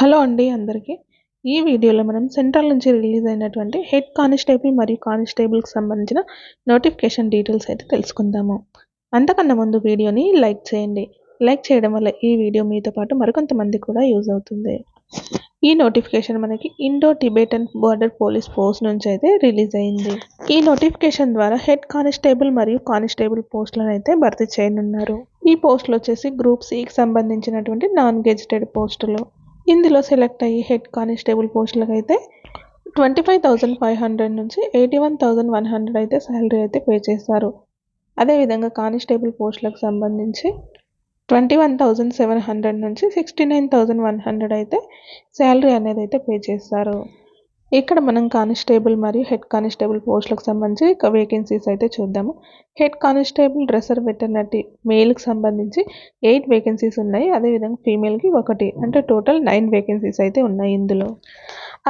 Hello అండి అందరికీ. ఈ వీడియోలో మనం సెంట్రల్ నుంచి రిలీజ్ అయినటువంటి హెడ్ కానిస్టేబుల్ మరియు కానిస్టేబుల్కి సంబంధించిన నోటిఫికేషన్ డీటెయిల్స్ అయితే తెలుసుకుందాము. అంతకన్నా ముందు వీడియోని లైక్ చేయండి. లైక్ చేయడం వల్ల ఈ వీడియో మీతో పాటు మరికొంతమంది కూడా యూజ్ అవుతుంది. ఈ నోటిఫికేషన్ మనకి Indo Tibetan border police post నుంచి అయితే రిలీజ్ అయింది. ఈ నోటిఫికేషన్ ద్వారా హెడ్ కానిస్టేబుల్ మరియు కానిస్టేబుల్ పోస్టులను అయితే భర్తీ చేయనున్నారు. ఈ పోస్టులు వచ్చేసి గ్రూప్ సికి సంబంధించినటువంటి నాన్ గెజిటెడ్ పోస్టులు. ఇందులో సెలెక్ట్ అయ్యి హెడ్ కానిస్టేబుల్ పోస్టులకు అయితే 25,500 నుంచి 81,100 అయితే శాలరీ అయితే పే చేస్తారు. అదేవిధంగా కానిస్టేబుల్ పోస్టులకు సంబంధించి 21,700 నుంచి 69,100 అయితే శాలరీ అనేది అయితే పే చేస్తారు. ఇక్కడ మనం కానిస్టేబుల్ మరియు హెడ్ కానిస్టేబుల్ పోస్టులకు సంబంధించి వేకెన్సీస్ అయితే చూద్దాము. హెడ్ కానిస్టేబుల్ డ్రెస్సర్ వెటర్నరీ మేల్కి సంబంధించి 8 వేకెన్సీస్ ఉన్నాయి. అదేవిధంగా ఫీమేల్కి 1, అంటే టోటల్ 9 వేకెన్సీస్ అయితే ఉన్నాయి ఇందులో.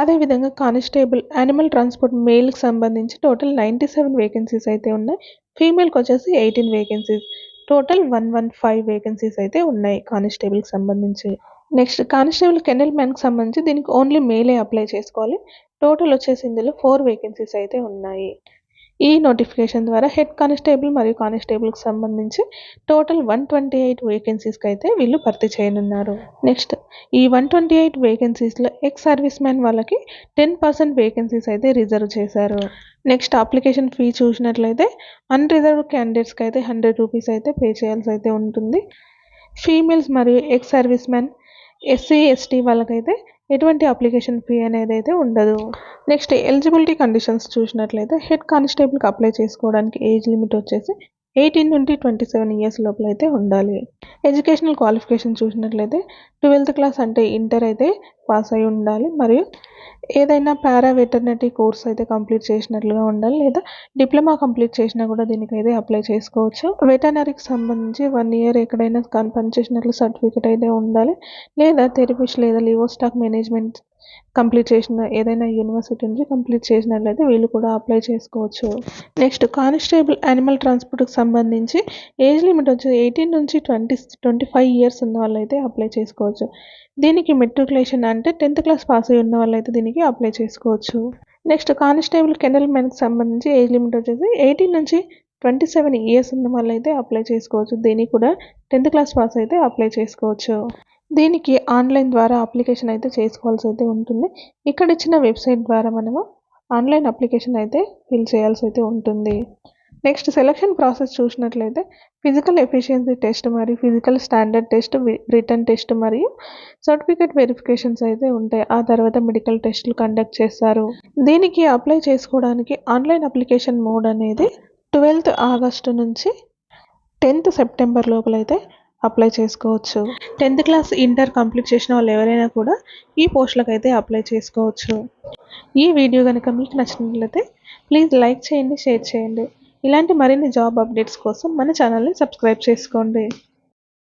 అదేవిధంగా కానిస్టేబుల్ యానిమల్ ట్రాన్స్పోర్ట్ మేల్కి సంబంధించి టోటల్ 97 వేకెన్సీస్ అయితే ఉన్నాయి. ఫీమేల్కి వచ్చేసి 18 వేకెన్సీస్, టోటల్ 115 వేకెన్సీస్ అయితే ఉన్నాయి కానిస్టేబుల్కి సంబంధించి. నెక్స్ట్ కానిస్టేబుల్ కెనల్ మ్యాన్కి సంబంధించి దీనికి ఓన్లీ మేలే అప్లై చేసుకోవాలి. టోటల్ వచ్చేసి ఇందులో 4 వేకెన్సీస్ అయితే ఉన్నాయి. ఈ నోటిఫికేషన్ ద్వారా హెడ్ కానిస్టేబుల్ మరియు కానిస్టేబుల్కి సంబంధించి టోటల్ 128 వేకెన్సీస్కి అయితే వీళ్ళు భర్తీ చేయనున్నారు. నెక్స్ట్ ఈ 128 వేకెన్సీస్లో ఎక్స్ సర్వీస్ మ్యాన్ వాళ్ళకి 10% వేకెన్సీస్ అయితే రిజర్వ్ చేశారు. నెక్స్ట్ అప్లికేషన్ ఫీ చూసినట్లయితే అన్రిజర్వ్డ్ క్యాండిడేట్స్కి అయితే 100 రూపీస్ అయితే పే చేయాల్సి అయితే ఉంటుంది. ఫీమేల్స్ మరియు ex service man SC ST వాళ్ళకైతే ఎటువంటి అప్లికేషన్ ఫీ అనేది అయితే ఉండదు. నెక్స్ట్ ఎలిజిబిలిటీ కండిషన్స్ చూసినట్లయితే హెడ్ కానిస్టేబుల్కి అప్లై చేసుకోవడానికి ఏజ్ లిమిట్ వచ్చేసి 18 నుండి 27 ఇయర్స్ లోపల అయితే ఉండాలి. ఎడ్యుకేషనల్ క్వాలిఫికేషన్ చూసినట్లయితే 12th క్లాస్ అంటే ఇంటర్ అయితే పాస్ అయి ఉండాలి, మరియు ఏదైనా పారా వెటర్నరీ కోర్స్ అయితే కంప్లీట్ చేసినట్లుగా ఉండాలి, లేదా డిప్లొమా కంప్లీట్ చేసినా కూడా దీనికైతే అప్లై చేసుకోవచ్చు. వెటర్నరీకి సంబంధించి 1 ఇయర్ ఎక్కడైనా పనిచేసినట్లు సర్టిఫికేట్ అయితే ఉండాలి, లేదా థెరపిస్ట్ లేదా లివో స్టాక్ మేనేజ్మెంట్ కంప్లీట్ చేసిన ఏదైనా యూనివర్సిటీ నుంచి కంప్లీట్ చేసినట్లయితే వీళ్ళు కూడా అప్లై చేసుకోవచ్చు. నెక్స్ట్ కానిస్టేబుల్ యానిమల్ ట్రాన్స్పోర్ట్కి సంబంధించి ఏజ్ లిమిట్ వచ్చి 18 నుంచి 25 ఇయర్స్ ఉన్న వాళ్ళైతే అప్లై చేసుకోవచ్చు. దీనికి మెట్రికులేషన్ అంటే 10th క్లాస్ పాస్ అయి ఉన్న వాళ్ళైతే దీనికి అప్లై చేసుకోవచ్చు. నెక్స్ట్ కానిస్టేబుల్ కెనల్ మ్యాన్కి సంబంధించి ఏజ్ లిమిట్ వచ్చేసి 18 నుంచి 27 ఇయర్స్ ఉన్న వాళ్ళైతే అప్లై చేసుకోవచ్చు. దీనికి కూడా 10th క్లాస్ పాస్ అయితే అప్లై చేసుకోవచ్చు. దీనికి ఆన్లైన్ ద్వారా అప్లికేషన్ అయితే చేసుకోవాల్సి అయితే ఉంటుంది. ఇక్కడ ఇచ్చిన వెబ్సైట్ ద్వారా మనము ఆన్లైన్ అప్లికేషన్ అయితే ఫిల్ చేయాల్సి అయితే ఉంటుంది. నెక్స్ట్ సెలక్షన్ ప్రాసెస్ చూసినట్లయితే ఫిజికల్ ఎఫిషియన్సీ టెస్ట్ మరియు physical standard test, return test మరియు సర్టిఫికేట్ వెరిఫికేషన్స్ అయితే ఉంటాయి. ఆ తర్వాత మెడికల్ టెస్టులు కండక్ట్ చేస్తారు. దీనికి అప్లై చేసుకోవడానికి ఆన్లైన్ అప్లికేషన్ మోడ్ అనేది 12th ఆగస్టు నుంచి 10th సెప్టెంబర్ లోపలైతే అప్లై చేసుకోవచ్చు. 10th క్లాస్ ఇంటర్ కంప్లీట్ చేసిన వాళ్ళు ఎవరైనా కూడా ఈ పోస్టులకు అయితే అప్లై చేసుకోవచ్చు. ఈ వీడియో కనుక మీకు నచ్చినట్లయితే ప్లీజ్ లైక్ చేయండి, షేర్ చేయండి. ఇలాంటి మరిన్ని జాబ్ అప్డేట్స్ కోసం మన ఛానల్ని సబ్స్క్రైబ్ చేసుకోండి.